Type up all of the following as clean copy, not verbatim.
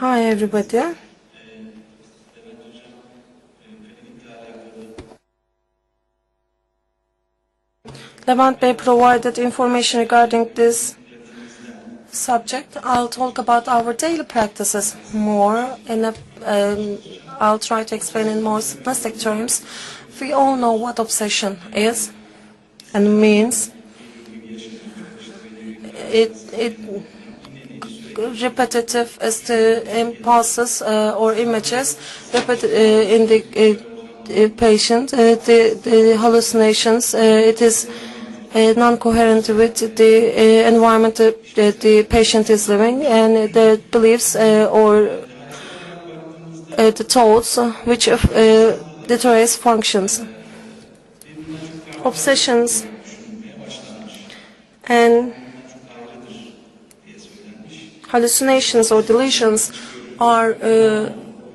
Hi everybody. Levent Bey provided information regarding this subject. I'll talk about our daily practices more I'll try to explain in more simplistic terms. We all know what obsession is and means. It repetitive as the impulses or images in the patient, the hallucinations. It is non-coherent with the environment that the patient is living, and the beliefs or the thoughts which deteriorates functions. Obsessions and hallucinations or delusions are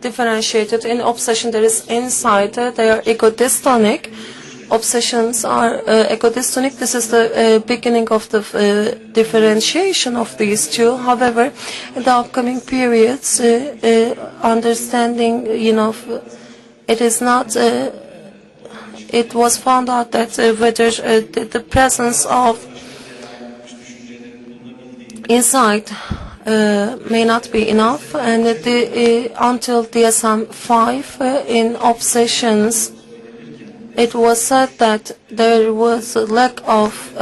differentiated. In obsession, there is insight. They are ego-dystonic. Obsessions are ego-dystonic. This is the beginning of the differentiation of these two. However, in the upcoming periods, understanding, it is not. It was found out that whether the presence of insight may not be enough, and until DSM-5 in obsessions, it was said that there was a lack of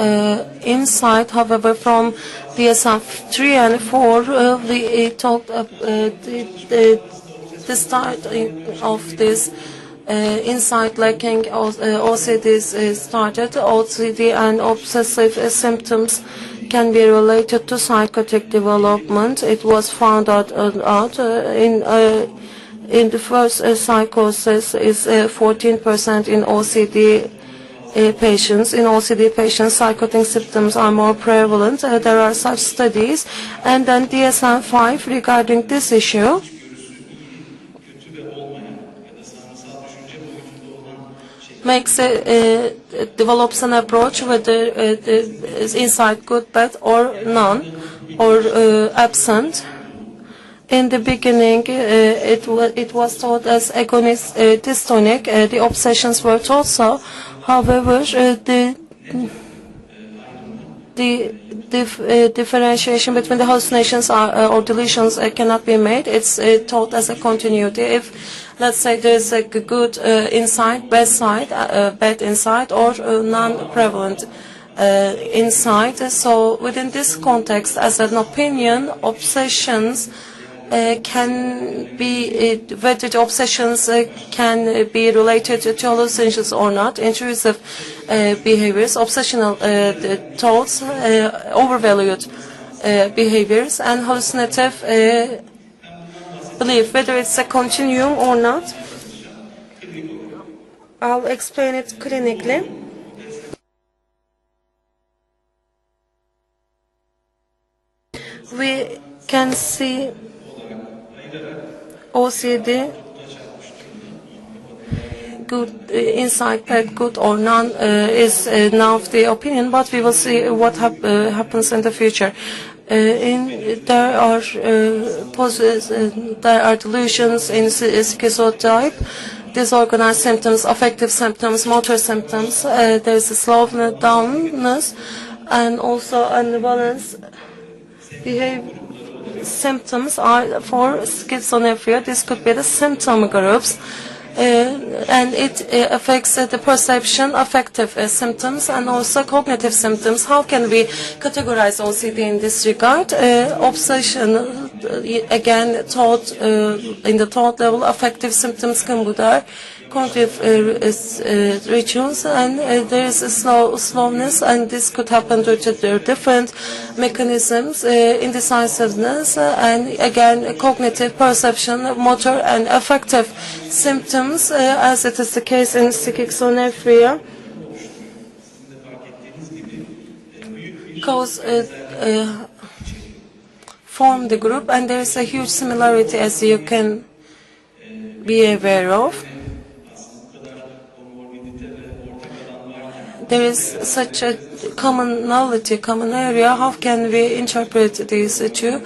insight. However, from DSM-3 and 4, we talked the start of this insight lacking OCD started. OCD and obsessive symptoms can be related to psychotic development. It was found out in the first psychosis is 14% in OCD patients. In OCD patients, psychotic symptoms are more prevalent. There are such studies. And then DSM-5 regarding this issue develops an approach whether is insight good, bad, or none, or absent. In the beginning, it was taught as agonist dystonic. The obsessions were taught so. However, the differentiation between the hallucinations or delusions cannot be made. It's taught as a continuity. If, let's say, there's a good insight, bad insight, or non-prevalent insight. So within this context, as an opinion, obsessions can be, whether the obsessions can be related to hallucinations or not, intrusive behaviors, obsessional thoughts, overvalued behaviors, and hallucinative belief, whether it's a continuum or not. I'll explain it clinically. We can see OCD, good insight, bad, good or none is now the opinion, but we will see what happens in the future. There are delusions in schizotype, disorganized symptoms, affective symptoms, motor symptoms. There is a slowness and also unbalanced behavior. Symptoms are for schizophrenia. This could be the symptom groups, and it affects the perception, affective symptoms, and also cognitive symptoms. How can we categorize OCD in this regard? Obsession, again, thought in the thought level, affective symptoms can be there. Cognitive rituals, and there is a slowness, and this could happen due to their different mechanisms, indecisiveness, and again cognitive, perception, motor, and affective symptoms, as it is the case in schizophrenia. Form the group, and there is a huge similarity, as you can be aware of. There is such a common area. How can we interpret these two?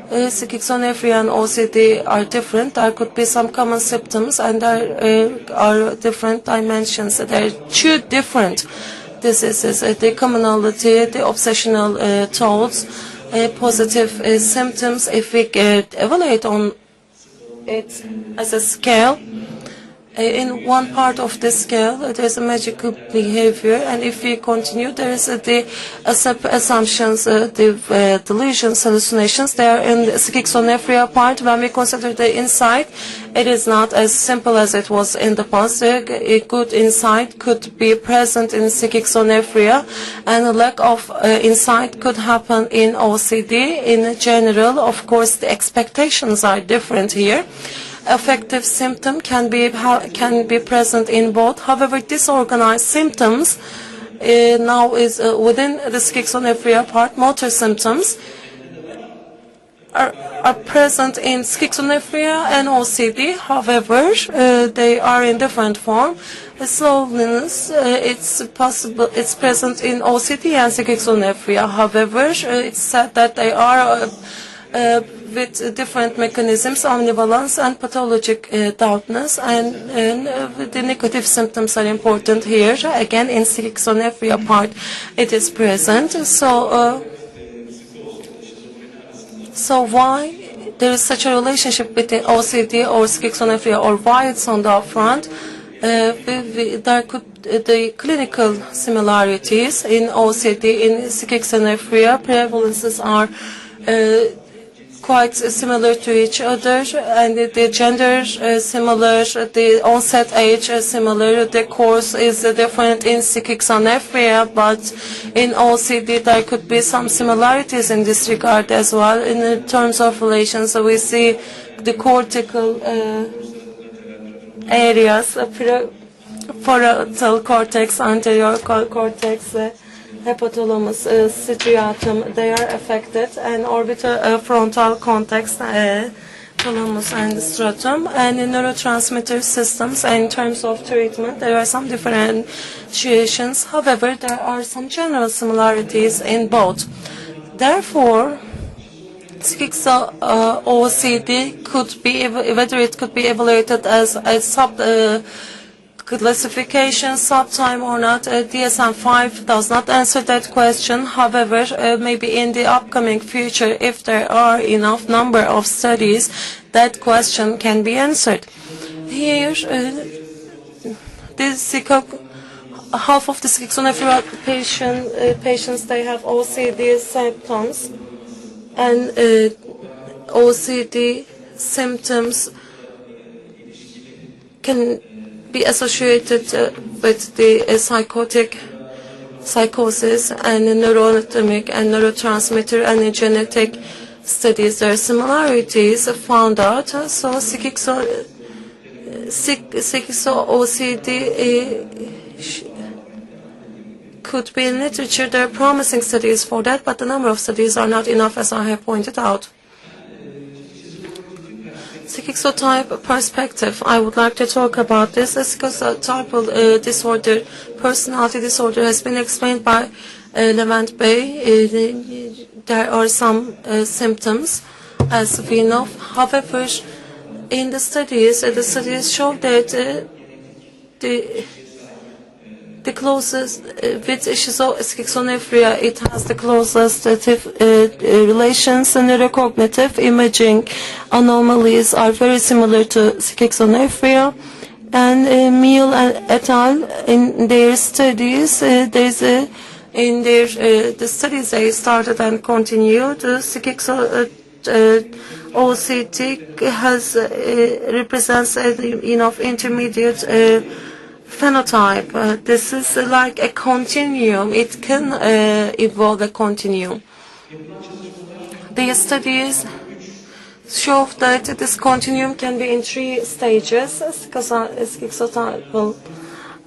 schizophrenia and OCD are different. There could be some common symptoms, and there are different dimensions. There are two different diseases: the commonality, the obsessional thoughts, positive symptoms. If we evaluate on it as a scale, in one part of the scale, there is a magical behavior, and if we continue, there is the assumptions, the delusions, hallucinations. They are in the schizophrenia part. When we consider the insight, it is not as simple as it was in the past. A good insight could be present in schizophrenia, and a lack of insight could happen in OCD. In general, of course, the expectations are different here. Affective symptom can be present in both. However, disorganized symptoms now is within the schizophrenia part. Motor symptoms are present in schizophrenia and OCD. However, they are in different form. Slowness, it's present in OCD and schizophrenia. However, it's said that they are with different mechanisms, omnivalence and pathologic darkness, and the negative symptoms are important here. Again, in schizophrenia part, it is present. So why there is such a relationship between OCD or schizophrenia, or why it's on the upfront? There could the clinical similarities in OCD, in schizophrenia, prevalences are quite similar to each other, and the gender similar, the onset age is similar, the course is different in schizophrenia, but in OCD there could be some similarities in this regard as well. In terms of relations, so we see the cortical areas, parietal cortex, anterior cortex, hypothalamus, striatum, they are affected, and orbital frontal cortex, thalamus and stratum, and in neurotransmitter systems. And in terms of treatment, there are some differentiations. However, there are some general similarities in both. Therefore, OCD could be, whether it could be evaluated as a classification, subtype or not, DSM-5 does not answer that question. However, maybe in the upcoming future, if there are enough number of studies, that question can be answered. Here, half of the schizophrenia patients, they have OCD symptoms, and OCD symptoms can be associated with the psychosis and neuroanatomic and neurotransmitter and genetic studies. There are similarities found out. So OCD could be in literature. There are promising studies for that, but the number of studies are not enough, as I have pointed out. Schizotype perspective, I would like to talk about this. A schizotypal disorder, personality disorder, has been explained by Levent Bey. There are some symptoms, as we know. However, in the studies show that the closest with schizophrenia, it has the closest relations, and neurocognitive imaging anomalies are very similar to schizophrenia. And Meal and et al. In their studies, the studies they started and continued. OCD represents enough intermediate phenotype. This is like a continuum. It can evolve a continuum. The studies show that this continuum can be in 3 stages. Schizotypal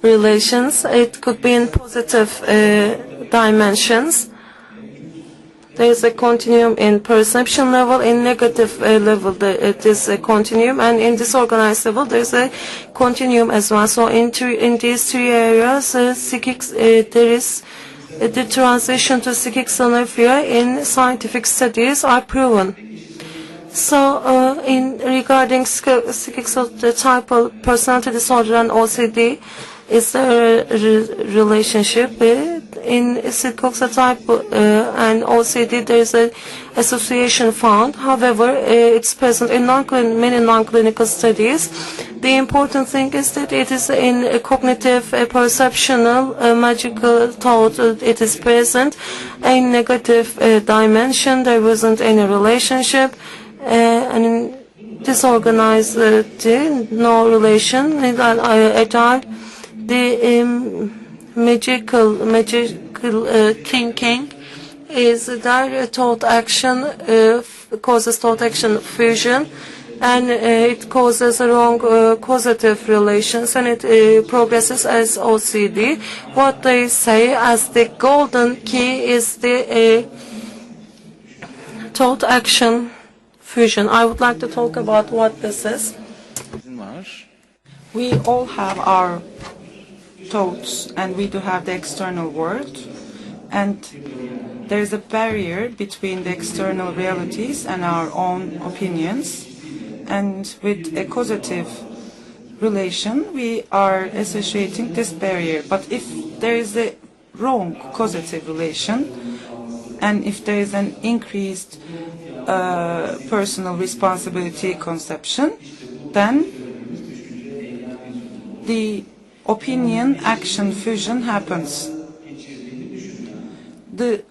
relations. It could be in positive dimensions. There is a continuum in perception level. In negative level, it is a continuum, and in disorganized level, there is a continuum as well. So in these 3 areas, there is the transition to schizophrenia in scientific studies are proven. So, in regarding schizotypal personality disorder and OCD, is there a relationship in schizotype and OCD? There is an association found. However, it's present in many non-clinical studies. The important thing is that it is in a cognitive, perceptual, magical thought. It is present in negative dimension. There wasn't any relationship. And in disorganized, no relation at all. The magical thinking is that thought action causes thought action fusion, and it causes wrong causative relations, and it progresses as OCD. What they say as the golden key is the thought action fusion. I would like to talk about what this is. We all have our thoughts, and we do have the external world, and there is a barrier between the external realities and our own opinions, and with a causative relation we are associating this barrier. But if there is a wrong causative relation, and if there is an increased personal responsibility conception, then the opinion-action fusion happens. The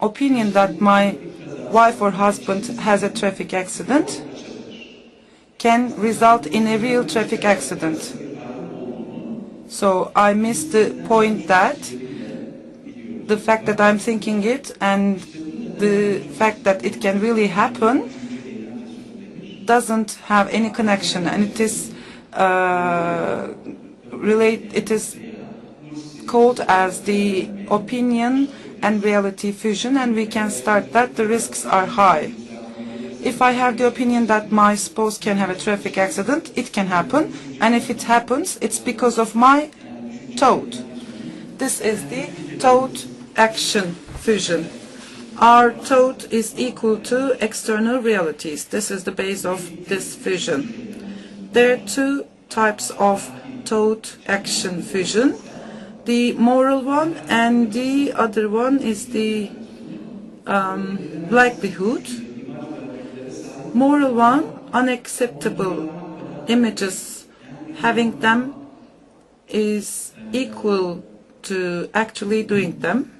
opinion that my wife or husband has a traffic accident can result in a real traffic accident. So I miss the point that the fact that I'm thinking it and the fact that it can really happen doesn't have any connection, and it is it is called as the opinion and reality fusion, and we can start that. The risks are high. If I have the opinion that my spouse can have a traffic accident, it can happen, and if it happens, it's because of my thought. This is the thought action fusion. Our thought is equal to external realities. This is the base of this fusion. There are two types of thought action fusion. The moral one, and the other one is the likelihood. Moral one, unacceptable images, having them is equal to actually doing them.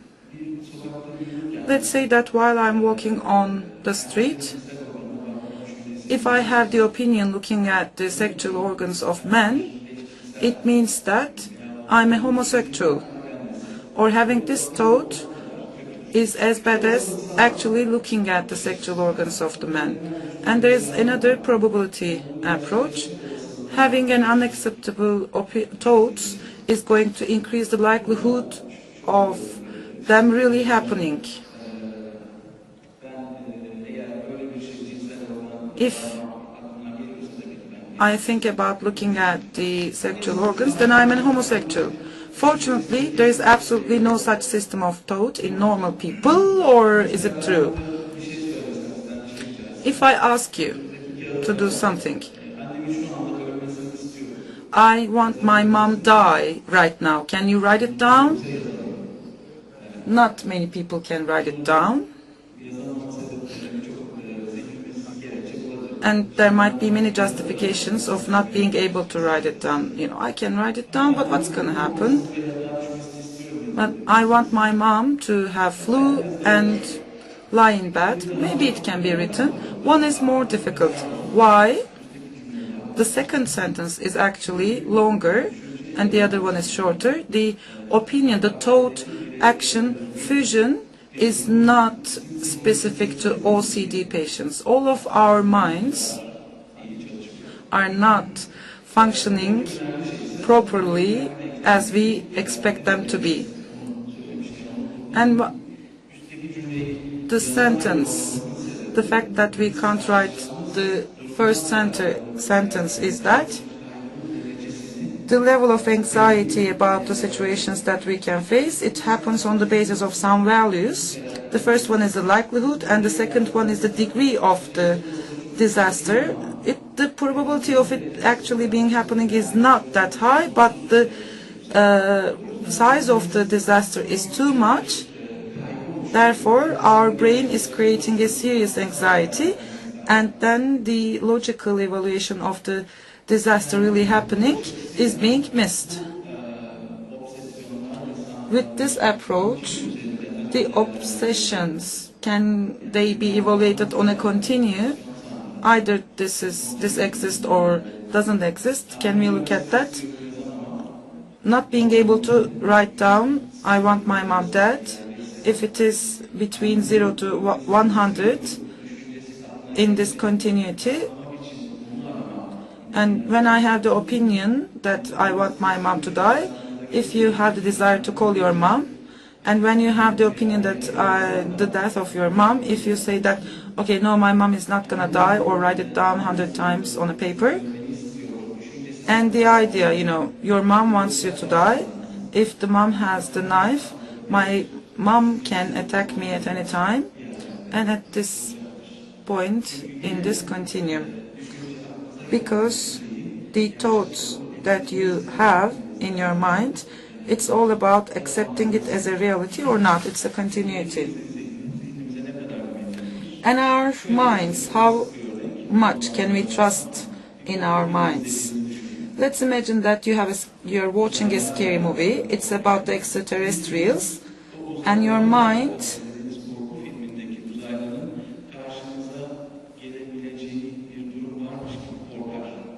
Let's say that while I'm walking on the street, if I have the opinion looking at the sexual organs of men, it means that I'm a homosexual, or having this thought is as bad as actually looking at the sexual organs of the man. And there is another probability approach. Having an unacceptable thoughts is going to increase the likelihood of them really happening. If I think about looking at the sexual organs, then I'm a homosexual. Fortunately, there is absolutely no such system of thought in normal people, or is it true? If I ask you to do something, I want my mom die right now, can you write it down? Not many people can write it down. And there might be many justifications of not being able to write it down. You know, I can write it down, but what's going to happen? But I want my mom to have flu and lie in bed. Maybe it can be written. One is more difficult. Why? The second sentence is actually longer and the other one is shorter. The opinion, the thought, action, fusion is not specific to OCD patients. All of our minds are not functioning properly as we expect them to be. And the sentence, the fact that we can't write the first sentence is that the level of anxiety about the situations that we can face, it happens on the basis of some values. The first one is the likelihood, and the second one is the degree of the disaster, the probability of it actually being happening is not that high, but the size of the disaster is too much. Therefore, our brain is creating a serious anxiety, and then the logical evaluation of the disaster really happening is being missed. With this approach, the obsessions, can they be evaluated on a continuum? Either this exists or doesn't exist. Can we look at that? Not being able to write down, I want my mom dead. If it is between 0 to 100 in this continuity, and when I have the opinion that I want my mom to die, if you have the desire to call your mom, and when you have the opinion that the death of your mom, if you say that, okay, no, my mom is not gonna die, or write it down 100 times on a paper, and the idea, you know, your mom wants you to die. If the mom has the knife, my mom can attack me at any time, and at this point in this continuum, because the thoughts that you have in your mind, it's all about accepting it as a reality or not. It's a continuity. And our minds, how much can we trust in our minds? Let's imagine that you're watching a scary movie. It's about the extraterrestrials, and your mind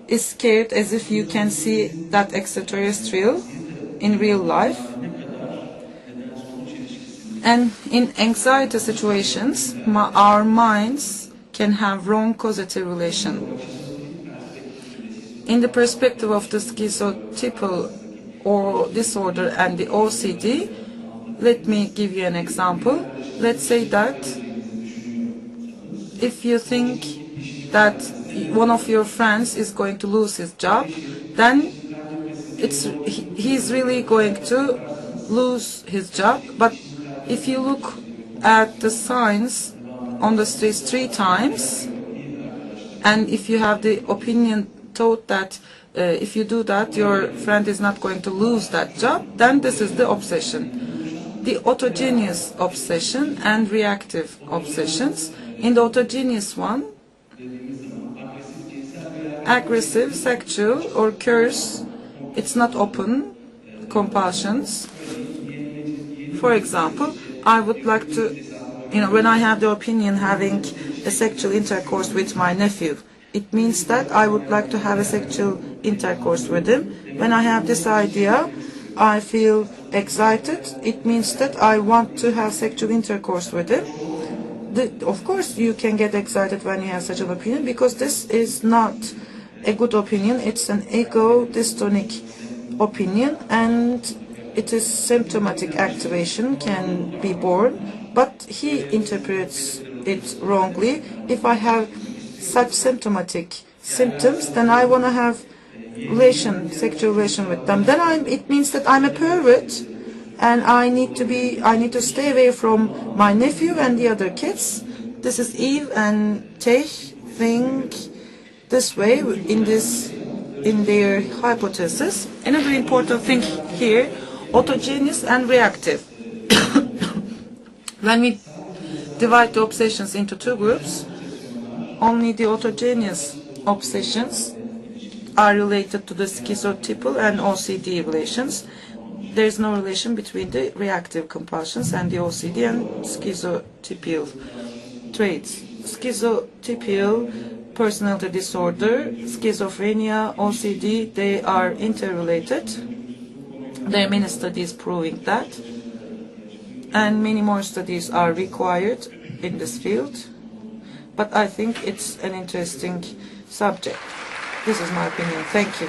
is scared as if you can see that extraterrestrial in real life. And in anxiety situations, our minds can have wrong causative relation. In the perspective of the schizotypal or disorder and the OCD, let me give you an example. Let's say that if you think that one of your friends is going to lose his job, then he's really going to lose his job. But if you look at the signs on the streets 3 times, and if you have the opinion thought that if you do that, your friend is not going to lose that job, then this is the obsession. The autogenous obsession and reactive obsessions. In the autogenous one, aggressive, sexual, or curse, it's not open compulsions. For example, I would like to, when I have the opinion having a sexual intercourse with my nephew, it means that I would like to have a sexual intercourse with him. When I have this idea, I feel excited. It means that I want to have sexual intercourse with him. Of course, you can get excited when you have such an opinion, because this is not a good opinion. It's an ego-dystonic opinion, and it is symptomatic activation can be born, but he interprets it wrongly. If I have such symptomatic symptoms, then I want to have sexual relation with them. Then it means that I'm a pervert, and I need to stay away from my nephew and the other kids. This is Eve and Tej think this way in their hypothesis. Another important thing here, autogenous and reactive. When we divide the obsessions into 2 groups, only the autogenous obsessions are related to the schizotypal and OCD relations. There is no relation between the reactive compulsions and the OCD and schizotypal traits. Schizotypal personality disorder, schizophrenia, OCD, they are interrelated. There are many studies proving that, and many more studies are required in this field. But I think it's an interesting subject. This is my opinion. Thank you.